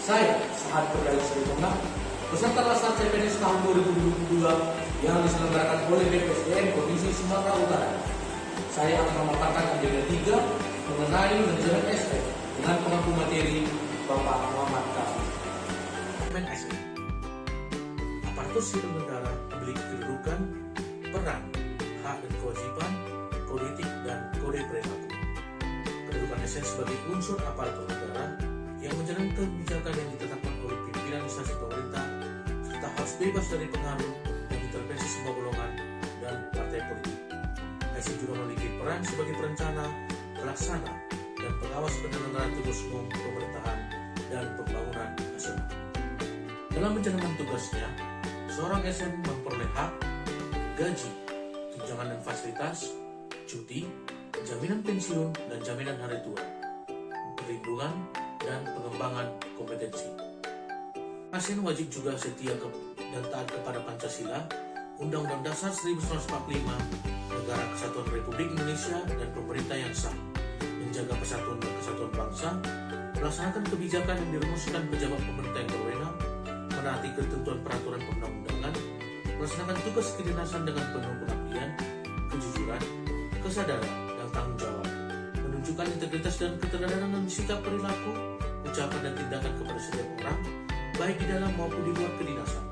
Saya, Sahat Perdana Serikona, peserta laksana CPNS tahun 2022 yang diselenggarakan oleh BPSDM Provinsi Sumatera Utara. Saya akan memaparkan agenda 3 mengenai manajemen SN dengan pengampu materi Bapak Muhammad Kafi. Manajemen SN. Aparatur sipil negara memiliki kedudukan, peran, hak dan kewajiban, kode etik dan kode perilaku. Kedudukan SN sebagai unsur aparatur negara yang menjalankan kebijakan yang ditetapkan oleh pimpinan instansi pemerintah serta harus bebas dari pengaruh dan intervensi semua golongan dan partai politik. SN juga memiliki peran sebagai perencana, pelaksana, dan pengawas penyelenggaraan tugas umum pemerintahan dan pembangunan nasional. Dalam menjalankan tugasnya, seorang SN memperoleh hak, gaji, tunjangan dan fasilitas, cuti, jaminan pensiun dan jaminan hari tua, perlindungan, dan pengembangan kompetensi. ASN wajib juga setia dan taat kepada Pancasila, Undang-Undang Dasar 1945, Negara Kesatuan Republik Indonesia, dan pemerintah yang sah, menjaga persatuan dan kesatuan bangsa, melaksanakan kebijakan yang dirumuskan pejabat pemerintah yang berwenang, menaati ketentuan peraturan perundang-undangan, melaksanakan tugas kedinasan dengan penuh pengabdian, kejujuran, kesadaran, dan tanggung jawab, menunjukkan integritas dan keteladanan dan sikap perilaku, ucapan dan tindakan kepada setiap orang, baik di dalam maupun di luar kedinasan,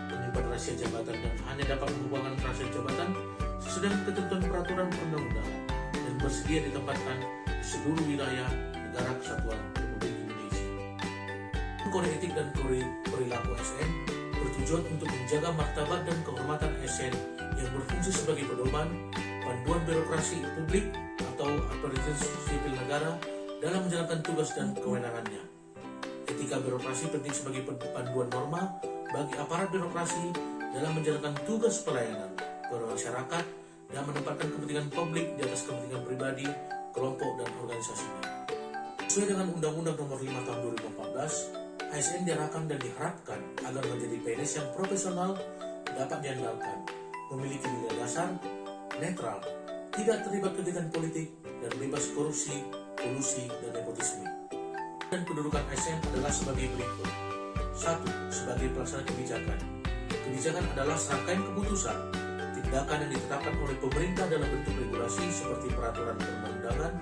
menyimpan rahasia jabatan dan hanya dapat menghubungkan rahasia jabatan sesuai dengan ketentuan peraturan perundang-undangan dan bersedia ditempatkan di seluruh wilayah Negara Kesatuan Republik Indonesia. Kode etik dan kode perilaku SN bertujuan untuk menjaga martabat dan kehormatan SN yang berfungsi sebagai pedoman, panduan birokrasi publik atau aparatur sipil negara dalam menjalankan tugas dan kewenangannya. Etika birokrasi penting sebagai panduan norma bagi aparat birokrasi dalam menjalankan tugas pelayanan kepada masyarakat dan menempatkan kepentingan publik di atas kepentingan pribadi, kelompok, dan organisasinya. Sesuai dengan Undang-Undang Nomor 5 Tahun 2014, ASN diarahkan dan diharapkan agar menjadi PNS yang profesional, dapat diandalkan, memiliki nilai dasar, netral, tidak terlibat kegiatan politik, dan bebas korupsi, kolusi, dan nepotisme. Dan kedudukan ASN adalah sebagai berikut. 1. Sebagai pelaksana kebijakan. Kebijakan adalah serangkaian keputusan, tindakan yang ditetapkan oleh pemerintah dalam bentuk regulasi seperti peraturan perundang-undangan,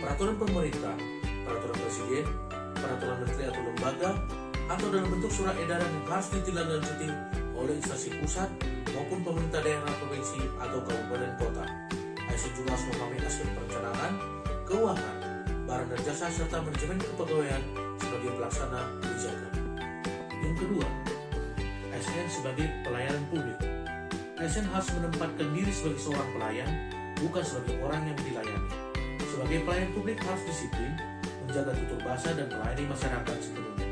peraturan pemerintah, peraturan presiden, peraturan menteri atau lembaga, atau dalam bentuk surat edaran yang harus ditindaklanjuti oleh instansi pusat maupun pemerintah daerah, provinsi, atau kabupaten kota. ASN juga harus memahami aspek perencanaan, keuangan, barang dan jasa, serta manajemen kepegawaian sebagai pelaksana kebijakan. Yang kedua, ASN sebagai pelayanan publik. ASN harus menempatkan diri sebagai seorang pelayan, bukan sebagai orang yang dilayani. Sebagai pelayan publik harus disiplin, menjaga tutur bahasa dan melayani masyarakat sepenuhnya.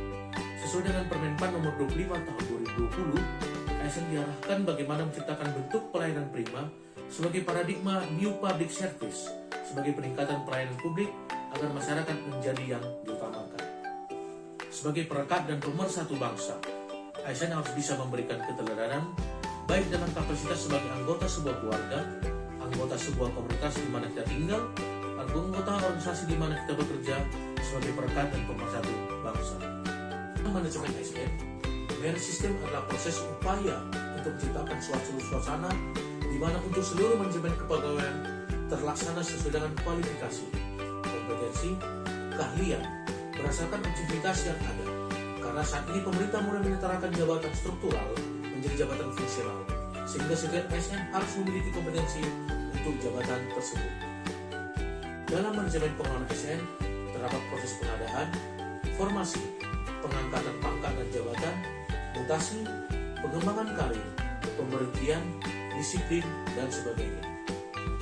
Sesuai dengan Permenpan Nomor 25 Tahun 2020, ASN diarahkan bagaimana menciptakan bentuk pelayanan prima sebagai paradigma New Public Service sebagai peningkatan pelayanan publik agar masyarakat menjadi yang diutamakan. Sebagai perekat dan pemersatu bangsa, ASN harus bisa memberikan keteladanan baik dalam kapasitas sebagai anggota sebuah keluarga, anggota sebuah komunitas di mana kita tinggal, anggota organisasi di mana kita bekerja sebagai perekat dan pemersatu bangsa. Manajemen ASN, management system adalah proses upaya untuk menciptakan suatu suasana di mana untuk seluruh manajemen kepegawaian terlaksana sesuai dengan kualifikasi, kompetensi, keahlian berdasarkan aktivitas yang ada. Karena saat ini pemerintah mulai menyetarakan jabatan struktural menjadi jabatan fungsional, sehingga setiap ASN harus memiliki kompetensi untuk jabatan tersebut. Dalam manajemen pengelolaan ASN terdapat proses pengadaan, formasi, pengangkatan pangkat dan jabatan, mutasi, pengembangan karir, pemberhentian, disiplin, dan sebagainya.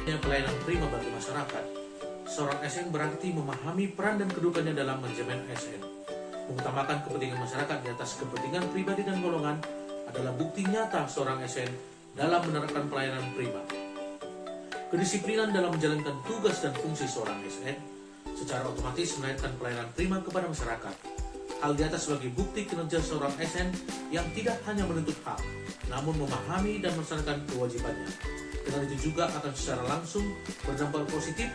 Pelayanan prima bagi masyarakat. Seorang ASN berarti memahami peran dan kedudukannya dalam manajemen ASN. Mengutamakan kepentingan masyarakat di atas kepentingan pribadi dan golongan adalah bukti nyata seorang ASN dalam menerapkan pelayanan prima. Kedisiplinan dalam menjalankan tugas dan fungsi seorang ASN secara otomatis melahirkan pelayanan prima kepada masyarakat. Hal di atas sebagai bukti kinerja seorang ASN yang tidak hanya menuntut hak, namun memahami dan melaksanakan kewajibannya. Dengan itu juga akan secara langsung berdampak positif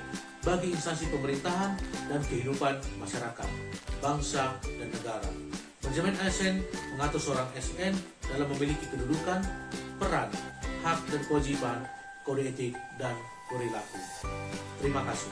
bagi instansi pemerintahan dan kehidupan masyarakat, bangsa, dan negara. Manajemen ASN mengatur seorang ASN dalam memiliki kedudukan, peran, hak dan kewajiban, kode etik, dan perilaku. Terima kasih.